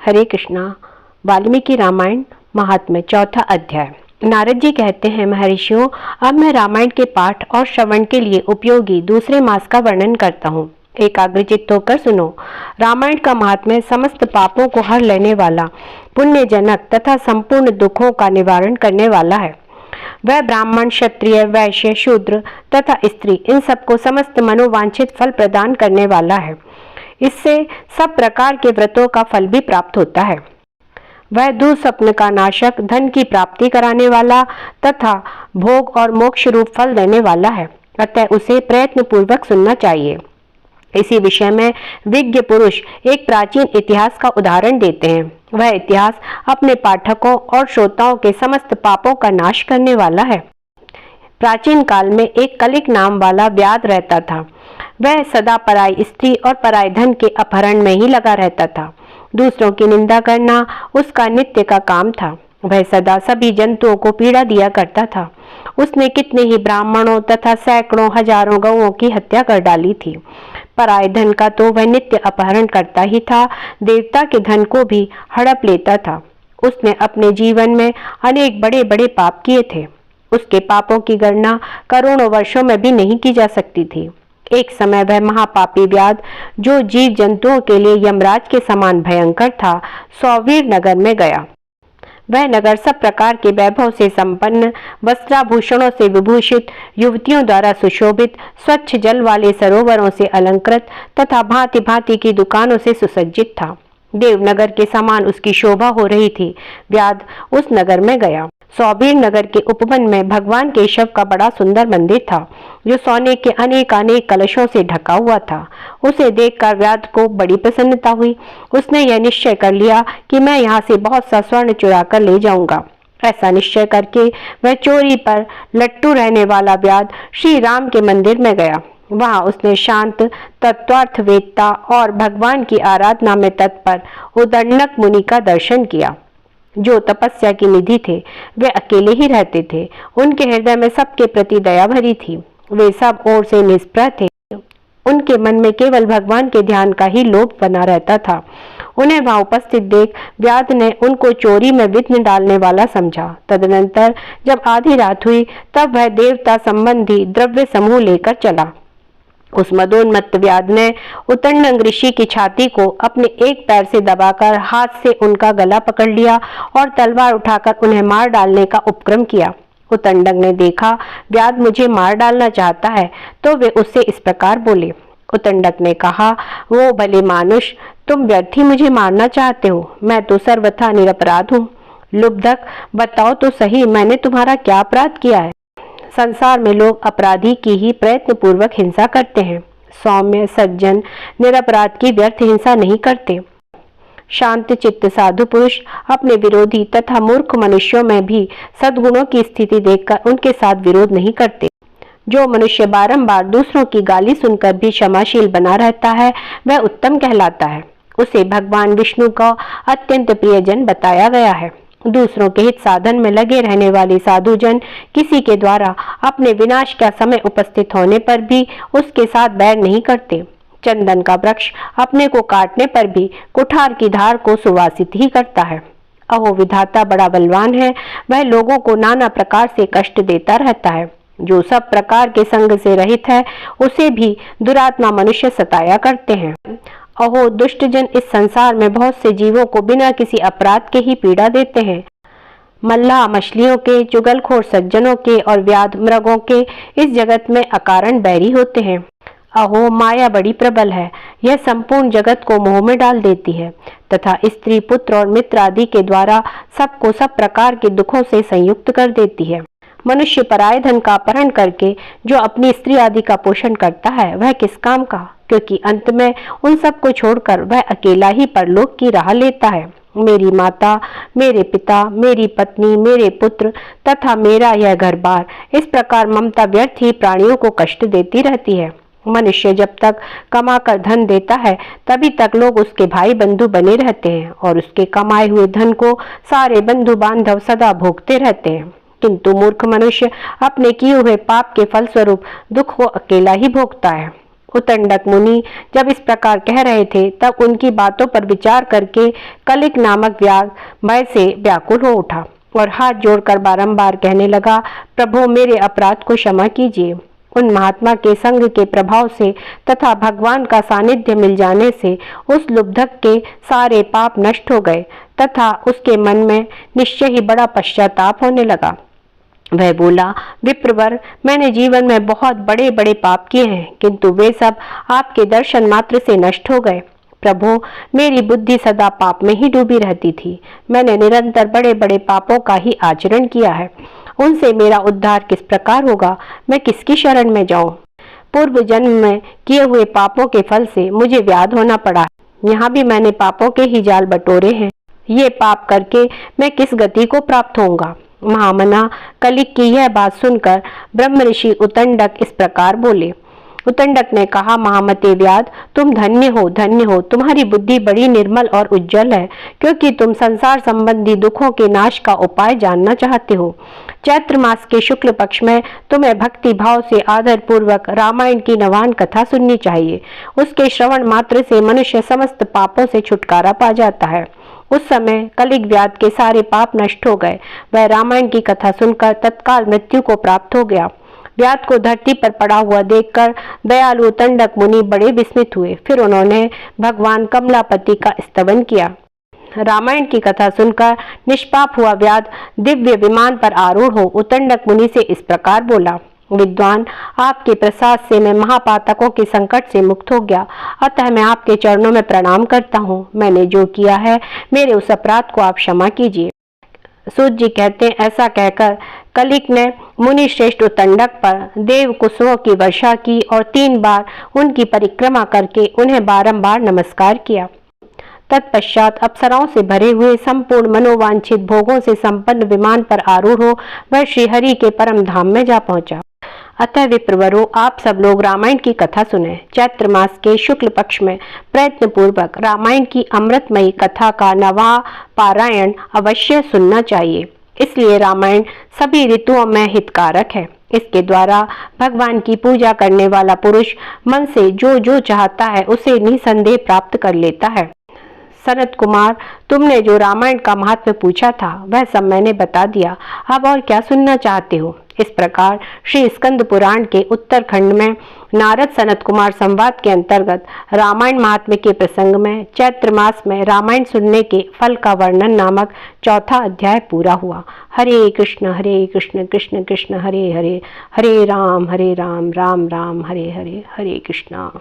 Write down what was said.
हरे कृष्णा। वाल्मीकि रामायण महात्म्य चौथा अध्याय। नारद जी कहते हैं, महर्षियों, अब मैं रामायण के पाठ और श्रवण के लिए उपयोगी दूसरे मास का वर्णन करता हूँ। एकाग्रचित्त होकर सुनो। रामायण का महात्म्य समस्त पापों को हर लेने वाला, पुण्यजनक तथा संपूर्ण दुखों का निवारण करने वाला है। वह ब्राह्मण, क्षत्रिय, वैश्य, शूद्र तथा स्त्री इन सबको समस्त मनोवांछित फल प्रदान करने वाला है। इससे सब प्रकार के व्रतों का फल भी प्राप्त होता है। वह दुःस्वप्न का नाशक, धन की प्राप्ति कराने वाला तथा भोग और मोक्ष रूप फल देने वाला है। अतः उसे प्रयत्न पूर्वक सुनना चाहिए। इसी विषय में विज्ञ पुरुष एक प्राचीन इतिहास का उदाहरण देते हैं। वह इतिहास अपने पाठकों और श्रोताओं के समस्त पापों का नाश करने वाला है। प्राचीन काल में एक कलिक नाम वाला व्याध रहता था। वह सदा पराई स्त्री और पराई धन के अपहरण में ही लगा रहता था। दूसरों की निंदा करना उसका नित्य का काम था। वह सदा सभी जंतुओं को पीड़ा दिया करता था। उसने कितने ही ब्राह्मणों तथा सैकड़ों हजारों गौओं की हत्या कर डाली थी। पराय धन का तो वह नित्य अपहरण करता ही था, देवता के धन को भी हड़प लेता था। उसने अपने जीवन में अनेक बड़े बड़े पाप किए थे। उसके पापों की गणना करोड़ों वर्षों में भी नहीं की जा सकती थी। एक समय वह महापापी व्याध, जो जीव जंतुओं के लिए यमराज के समान भयंकर था, सौवीर नगर में गया। वह नगर सब प्रकार के वैभव से संपन्न, वस्त्राभूषणों से विभूषित, युवतियों द्वारा सुशोभित, स्वच्छ जल वाले सरोवरों से अलंकृत तथा भांति भांति की दुकानों से सुसज्जित था। देवनगर के समान उसकी शोभा हो रही थी। व्याध उस नगर में गया। सौबीर नगर के उपवन में भगवान केशव का बड़ा सुंदर मंदिर था, जो सोने के अनेक अनेक कलशों से ढका हुआ था। उसे देखकर व्याध को बड़ी प्रसन्नता हुई। उसने यह निश्चय कर लिया कि मैं यहाँ से बहुत सा स्वर्ण चुरा कर ले जाऊंगा। ऐसा निश्चय करके वह चोरी पर लट्टू रहने वाला व्याध श्री राम के मंदिर में गया। वहां उसने शांत, तत्वार्थ वेदता और भगवान की आराधना में तत्पर उदंडक मुनि का दर्शन किया, जो तपस्या की निधि थे। वे अकेले ही रहते थे। उनके हृदय में सबके प्रति दया भरी थी। वे सब ओर से निष्प्रह थे। उनके मन में केवल भगवान के ध्यान का ही लोभ बना रहता था। उन्हें वहां उपस्थित देख व्याध ने उनको चोरी में विघ्न डालने वाला समझा। तदनंतर जब आधी रात हुई, तब वह देवता संबंधी द्रव्य समूह लेकर चला। उस मदोन्मत्त व्याध ने उतंडक ऋषि की छाती को अपने एक पैर से दबाकर हाथ से उनका गला पकड़ लिया और तलवार उठाकर उन्हें मार डालने का उपक्रम किया। उतंडक ने देखा व्याध मुझे मार डालना चाहता है, तो वे उससे इस प्रकार बोले। उतंडक ने कहा, वो भले मानुष, तुम व्यर्थ ही मुझे मारना चाहते हो। मैं तो सर्वथा निरपराध हूँ। लुब्धक, बताओ तो सही, मैंने तुम्हारा क्या अपराध किया है? संसार में लोग अपराधी की ही प्रयत्न पूर्वक हिंसा करते हैं। सौम्य सज्जन निरपराध की व्यर्थ हिंसा नहीं करते। शांत चित्त साधु पुरुष अपने विरोधी तथा मूर्ख मनुष्यों में भी सद्गुणों की स्थिति देखकर उनके साथ विरोध नहीं करते। जो मनुष्य बारंबार दूसरों की गाली सुनकर भी क्षमाशील बना रहता है, वह उत्तम कहलाता है। उसे भगवान विष्णु का अत्यंत प्रियजन बताया गया है। दूसरों के हित साधन में लगे रहने वाले साधुजन किसी के द्वारा अपने विनाश का समय उपस्थित होने पर भी उसके साथ बैर नहीं करते। चंदन का वृक्ष अपने को काटने पर भी कुठार की धार को सुवासित ही करता है। अहो, विधाता बड़ा बलवान है। वह लोगों को नाना प्रकार से कष्ट देता रहता है। जो सब प्रकार के संग से रहित है, उसे भी दुरात्मा मनुष्य सताया करते हैं। अहो, दुष्टजन इस संसार में बहुत से जीवों को बिना किसी अपराध के ही पीड़ा देते हैं। मल्लाह मछलियों के, चुगलखोर सज्जनों के और व्याध मृगों के इस जगत में अकारण बैरी होते हैं। अहो, माया बड़ी प्रबल है। यह संपूर्ण जगत को मोह में डाल देती है तथा स्त्री, पुत्र और मित्र आदि के द्वारा सबको सब प्रकार के दुखों से संयुक्त कर देती है। मनुष्य पराय धन का अपहरण करके जो अपनी स्त्री आदि का पोषण करता है, वह किस काम का? क्योंकि अंत में उन सब को छोड़कर वह अकेला ही परलोक की राह लेता है। मेरी माता, मेरे पिता, मेरी पत्नी, मेरे पुत्र तथा मेरा यह घर बार, इस प्रकार ममता व्यर्थ ही प्राणियों को कष्ट देती रहती है। मनुष्य जब तक कमा कर धन देता है, तभी तक लोग उसके भाई बंधु बने रहते हैं और उसके कमाए हुए धन को सारे बंधु बांधव सदा भोगते रहते हैं। किंतु मूर्ख मनुष्य अपने किए हुए पाप के फलस्वरूप दुख को अकेला ही भोगता है। उतंडक मुनि जब इस प्रकार कह रहे थे तब उनकी बातों पर विचार करके कलिक नामक व्याध भय से व्याकुल हो उठा और हाथ जोड़कर बारंबार कहने लगा, प्रभु मेरे अपराध को क्षमा कीजिए। उन महात्मा के संग के प्रभाव से तथा भगवान का सानिध्य मिल जाने से उस लुब्धक के सारे पाप नष्ट हो गए तथा उसके मन में निश्चय ही बड़ा पश्चाताप होने लगा। वह बोला, विप्रवर, मैंने जीवन में बहुत बड़े बड़े पाप किए हैं, किंतु वे सब आपके दर्शन मात्र से नष्ट हो गए। प्रभु, मेरी बुद्धि सदा पाप में ही डूबी रहती थी। मैंने निरंतर बड़े बड़े पापों का ही आचरण किया है। उनसे मेरा उद्धार किस प्रकार होगा? मैं किसकी शरण में जाऊं? पूर्व जन्म में किए हुए पापों के फल से मुझे व्याध होना पड़ा। यहाँ भी मैंने पापों के ही जाल बटोरे हैं। ये पाप करके मैं किस गति को प्राप्त होऊंगा? महामना कलिक की यह बात सुनकर ब्रह्म ऋषि उतंडक इस प्रकार बोले। उतंडक ने कहा, महामते व्याध, तुम धन्य हो। तुम्हारी बुद्धि बड़ी निर्मल और उज्जवल है, क्योंकि तुम संसार संबंधी दुखों के नाश का उपाय जानना चाहते हो। चैत्र मास के शुक्ल पक्ष में तुम्हें भक्ति भाव से आदर पूर्वक रामायण की नवान कथा सुननी चाहिए। उसके श्रवण मात्र से मनुष्य समस्त पापों से छुटकारा पा जाता है। उस समय कलिक व्याध के सारे पाप नष्ट हो गए। वह रामायण की कथा सुनकर तत्काल मृत्यु को प्राप्त हो गया। व्याध को धरती पर पड़ा हुआ देखकर दयालु उतंडक मुनि बड़े विस्मित हुए। फिर उन्होंने भगवान कमलापति का स्तवन किया। रामायण की कथा सुनकर निष्पाप हुआ व्याध दिव्य विमान पर आरूढ़ हो उतंडक मुनि से इस प्रकार बोला, विद्वान, आपके प्रसाद से मैं महापातकों के संकट से मुक्त हो गया, अतः मैं आपके चरणों में प्रणाम करता हूँ। मैंने जो किया है मेरे उस अपराध को आप क्षमा कीजिए। सूत जी कहते हैं, ऐसा कहकर कलिक ने मुनि श्रेष्ठ उतंडक पर देव कुसुमों की वर्षा की और 3 बार उनकी परिक्रमा करके उन्हें बारंबार नमस्कार किया। तत्पश्चात अप्सराओं से भरे हुए संपूर्ण मनोवांछित भोगों से संपन्न विमान पर आरूढ़ हो वह श्रीहरि के परम धाम में जा पहुंचा। अतः विप्रवरों, आप सब लोग रामायण की कथा सुने। चैत्र मास के शुक्ल पक्ष में प्रयत्न पूर्वक रामायण की अमृतमयी कथा का नवा पारायण अवश्य सुनना चाहिए। इसलिए रामायण सभी ऋतुओं में हितकारक है। इसके द्वारा भगवान की पूजा करने वाला पुरुष मन से जो जो चाहता है उसे निसंदेह प्राप्त कर लेता है। सनत कुमार, तुमने जो रामायण का महत्व पूछा था वह सब मैंने बता दिया। अब और क्या सुनना चाहते हो? इस प्रकार श्री स्कंद पुराण के उत्तरखंड में नारद सनत कुमार संवाद के अंतर्गत रामायण महात्म्य के प्रसंग में चैत्र मास में रामायण सुनने के फल का वर्णन नामक 4था अध्याय पूरा हुआ। हरे कृष्ण कृष्ण कृष्ण हरे हरे, हरे राम राम राम हरे हरे, हरे कृष्णा।